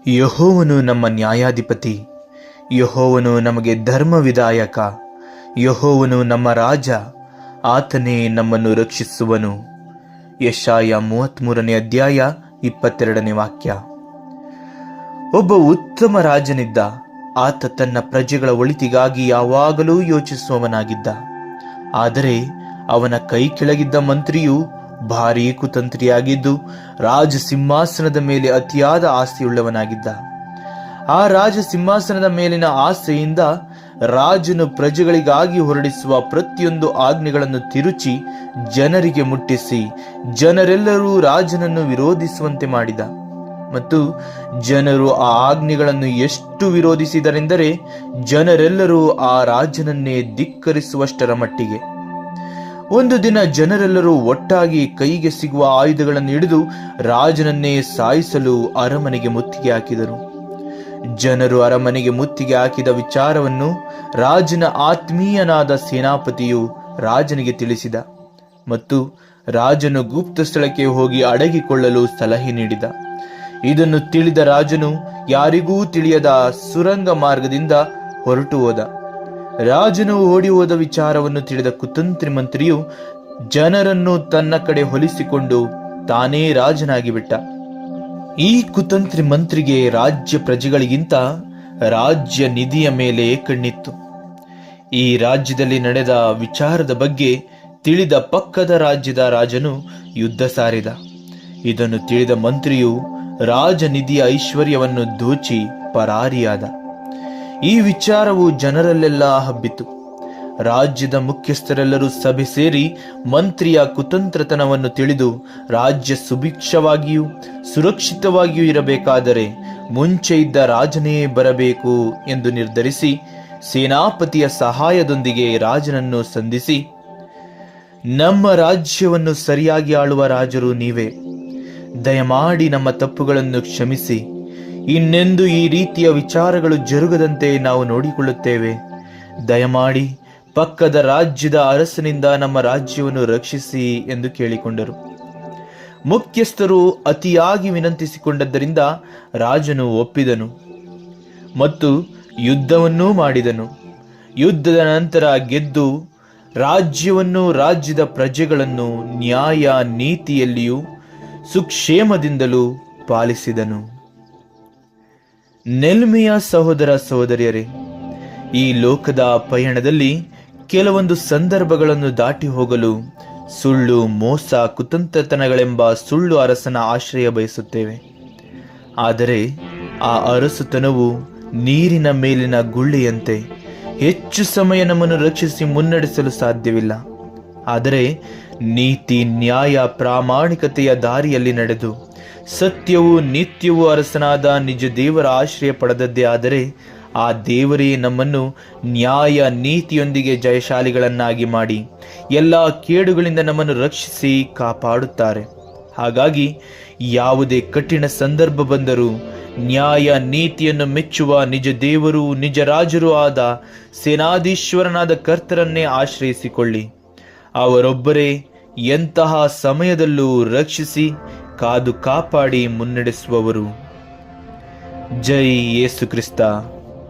ಯೆಹೋವನು ನಮ್ಮ ನ್ಯಾಯಾಧಿಪತಿ, ಯೆಹೋವನು ನಮಗೆ ಧರ್ಮವಿದಾಯಕ, ಯೆಹೋವನು ನಮ್ಮ ರಾಜ, ಆತನೇ ನಮ್ಮನ್ನು ರಕ್ಷಿಸುವನು. ಯೆಶಾಯ 33ನೇ ಅಧ್ಯಾಯ 22ನೇ ವಾಕ್ಯ. ಒಬ್ಬ ಉತ್ತಮ ರಾಜನಿದ್ದ. ಆತ ತನ್ನ ಪ್ರಜೆಗಳ ಒಳಿತಿಗಾಗಿ ಯಾವಾಗಲೂ ಯೋಚಿಸುವವನಾಗಿದ್ದ. ಆದರೆ ಅವನ ಕೈ ಕೆಳಗಿದ್ದ ಮಂತ್ರಿಯು ಭಾರೀ ಕುತಂತ್ರಿಯಾಗಿದ್ದು ರಾಜ ಸಿಂಹಾಸನದ ಮೇಲೆ ಅತಿಯಾದ ಆಸೆಯುಳ್ಳವನಾಗಿದ್ದ. ಆ ರಾಜ ಸಿಂಹಾಸನದ ಮೇಲಿನ ಆಸೆಯಿಂದ ರಾಜನು ಪ್ರಜೆಗಳಿಗಾಗಿ ಹೊರಡಿಸುವ ಪ್ರತಿಯೊಂದು ಆಜ್ಞೆಗಳನ್ನು ತಿರುಚಿ ಜನರಿಗೆ ಮುಟ್ಟಿಸಿ ಜನರೆಲ್ಲರೂ ರಾಜನನ್ನು ವಿರೋಧಿಸುವಂತೆ ಮಾಡಿದ. ಮತ್ತು ಜನರು ಆ ಆಜ್ಞೆಗಳನ್ನು ಎಷ್ಟು ವಿರೋಧಿಸಿದರೆಂದರೆ ಜನರೆಲ್ಲರೂ ಆ ರಾಜನನ್ನೇ ಧಿಕ್ಕರಿಸುವಷ್ಟರ ಮಟ್ಟಿಗೆ. ಒಂದು ದಿನ ಜನರೆಲ್ಲರೂ ಒಟ್ಟಾಗಿ ಕೈಗೆ ಸಿಗುವ ಆಯುಧಗಳನ್ನು ಹಿಡಿದು ರಾಜನನ್ನೇ ಸಾಯಿಸಲು ಅರಮನೆಗೆ ಮುತ್ತಿಗೆ ಹಾಕಿದರು. ಜನರು ಅರಮನೆಗೆ ಮುತ್ತಿಗೆ ಹಾಕಿದ ವಿಚಾರವನ್ನು ರಾಜನ ಆತ್ಮೀಯನಾದ ಸೇನಾಪತಿಯು ರಾಜನಿಗೆ ತಿಳಿಸಿದ ಮತ್ತು ರಾಜನು ಗುಪ್ತ ಸ್ಥಳಕ್ಕೆ ಹೋಗಿ ಅಡಗಿಕೊಳ್ಳಲು ಸಲಹೆ ನೀಡಿದ. ಇದನ್ನು ತಿಳಿದ ರಾಜನು ಯಾರಿಗೂ ತಿಳಿಯದ ಸುರಂಗ ಮಾರ್ಗದಿಂದ ಹೊರಟು ಹೋದ. ರಾಜನು ಓಡಿ ಹೋದ ವಿಚಾರವನ್ನು ತಿಳಿದ ಕುತಂತ್ರಿ ಮಂತ್ರಿಯು ಜನರನ್ನು ತನ್ನ ಕಡೆ ಹೊಲಿಸಿಕೊಂಡು ತಾನೇ ರಾಜನಾಗಿ ಬಿಟ್ಟ. ಈ ಕುತಂತ್ರಿ ಮಂತ್ರಿಗೆ ರಾಜ್ಯ ಪ್ರಜೆಗಳಿಗಿಂತ ರಾಜ್ಯ ನಿಧಿಯ ಮೇಲೆ ಕಣ್ಣಿತ್ತು. ಈ ರಾಜ್ಯದಲ್ಲಿ ನಡೆದ ವಿಚಾರದ ಬಗ್ಗೆ ತಿಳಿದ ಪಕ್ಕದ ರಾಜ್ಯದ ರಾಜನು ಯುದ್ಧ ಸಾರಿದ. ಇದನ್ನು ತಿಳಿದ ಮಂತ್ರಿಯು ರಾಜನಿಧಿಯ ಐಶ್ವರ್ಯವನ್ನು ದೋಚಿ ಪರಾರಿಯಾದ. ಈ ವಿಚಾರವು ಜನರಲ್ಲೆಲ್ಲ ಹಬ್ಬಿತು. ರಾಜ್ಯದ ಮುಖ್ಯಸ್ಥರೆಲ್ಲರೂ ಸಭೆ ಸೇರಿ ಮಂತ್ರಿಯ ಕುತಂತ್ರತನವನ್ನು ತಿಳಿದು ರಾಜ್ಯ ಸುಭಿಕ್ಷವಾಗಿಯೂ ಸುರಕ್ಷಿತವಾಗಿಯೂ ಇರಬೇಕಾದರೆ ಮುಂಚೆ ಇದ್ದ ರಾಜನೇ ಬರಬೇಕು ಎಂದು ನಿರ್ಧರಿಸಿ ಸೇನಾಪತಿಯ ಸಹಾಯದೊಂದಿಗೆ ರಾಜನನ್ನು ಸಂಧಿಸಿ, ನಮ್ಮ ರಾಜ್ಯವನ್ನು ಸರಿಯಾಗಿ ಆಳುವ ರಾಜರು ನೀವೇ. ದಯಮಾಡಿ ನಮ್ಮ ತಪ್ಪುಗಳನ್ನು ಕ್ಷಮಿಸಿ, ಇನ್ನೆಂದು ಈ ರೀತಿಯ ವಿಚಾರಗಳು ಜರುಗದಂತೆ ನಾವು ನೋಡಿಕೊಳ್ಳುತ್ತೇವೆ. ದಯಮಾಡಿ ಪಕ್ಕದ ರಾಜ್ಯದ ಅರಸನಿಂದ ನಮ್ಮ ರಾಜ್ಯವನ್ನು ರಕ್ಷಿಸಿ ಎಂದು ಕೇಳಿಕೊಂಡರು. ಮುಖ್ಯಸ್ಥರು ಅತಿಯಾಗಿ ವಿನಂತಿಸಿಕೊಂಡದ್ದರಿಂದ ರಾಜನು ಒಪ್ಪಿದನು ಮತ್ತು ಯುದ್ಧವನ್ನೂ ಮಾಡಿದನು. ಯುದ್ಧದ ನಂತರ ಗೆದ್ದು ರಾಜ್ಯವನ್ನು ರಾಜ್ಯದ ಪ್ರಜೆಗಳನ್ನು ನ್ಯಾಯ ನೀತಿಯಲ್ಲಿಯೂ ಸುಕ್ಷೇಮದಿಂದಲೂ ಪಾಲಿಸಿದನು. ನೆಲ್ಮೆಯ ಸಹೋದರ ಸಹೋದರಿಯರೇ, ಈ ಲೋಕದ ಪಯಣದಲ್ಲಿ ಕೆಲವೊಂದು ಸಂದರ್ಭಗಳನ್ನು ದಾಟಿ ಹೋಗಲು ಸುಳ್ಳು, ಮೋಸ, ಕುತಂತ್ರತನಗಳೆಂಬ ಸುಳ್ಳು ಅರಸನ ಆಶ್ರಯ ಬಯಸುತ್ತೇವೆ. ಆದರೆ ಆ ಅರಸುತನವು ನೀರಿನ ಮೇಲಿನ ಗುಳ್ಳೆಯಂತೆ ಹೆಚ್ಚು ಸಮಯ ನಮ್ಮನ್ನು ರಕ್ಷಿಸಿ ಮುನ್ನಡೆಸಲು ಸಾಧ್ಯವಿಲ್ಲ. ಆದರೆ ನೀತಿ, ನ್ಯಾಯ, ಪ್ರಾಮಾಣಿಕತೆಯ ದಾರಿಯಲ್ಲಿ ನಡೆದು ಸತ್ಯವೂ ನಿತ್ಯವೂ ಅರಸನಾದ ನಿಜ ದೇವರ ಆಶ್ರಯ ಪಡೆದದ್ದೇ ಆದರೆ ಆ ದೇವರೇ ನಮ್ಮನ್ನು ನ್ಯಾಯ ನೀತಿಯೊಂದಿಗೆ ಜಯಶಾಲಿಗಳನ್ನಾಗಿ ಮಾಡಿ ಎಲ್ಲ ಕೇಡುಗಳಿಂದ ನಮ್ಮನ್ನು ರಕ್ಷಿಸಿ ಕಾಪಾಡುತ್ತಾರೆ. ಹಾಗಾಗಿ ಯಾವುದೇ ಕಠಿಣ ಸಂದರ್ಭ ಬಂದರೂ ನ್ಯಾಯ ನೀತಿಯನ್ನು ಮೆಚ್ಚುವ ನಿಜ ದೇವರು, ನಿಜ ರಾಜರೂ ಆದ ಸೇನಾಧೀಶ್ವರನಾದ ಕರ್ತರನ್ನೇ ಆಶ್ರಯಿಸಿಕೊಳ್ಳಿ. ಅವರೊಬ್ಬರೇ ಎಂತಹ ಸಮಯದಲ್ಲೂ ರಕ್ಷಿಸಿ ಕಾದು ಕಾಪಾಡಿ ಮುನ್ನಡೆಸುವವರು. ಜೈ ಯೇಸು ಕ್ರಿಸ್ತ.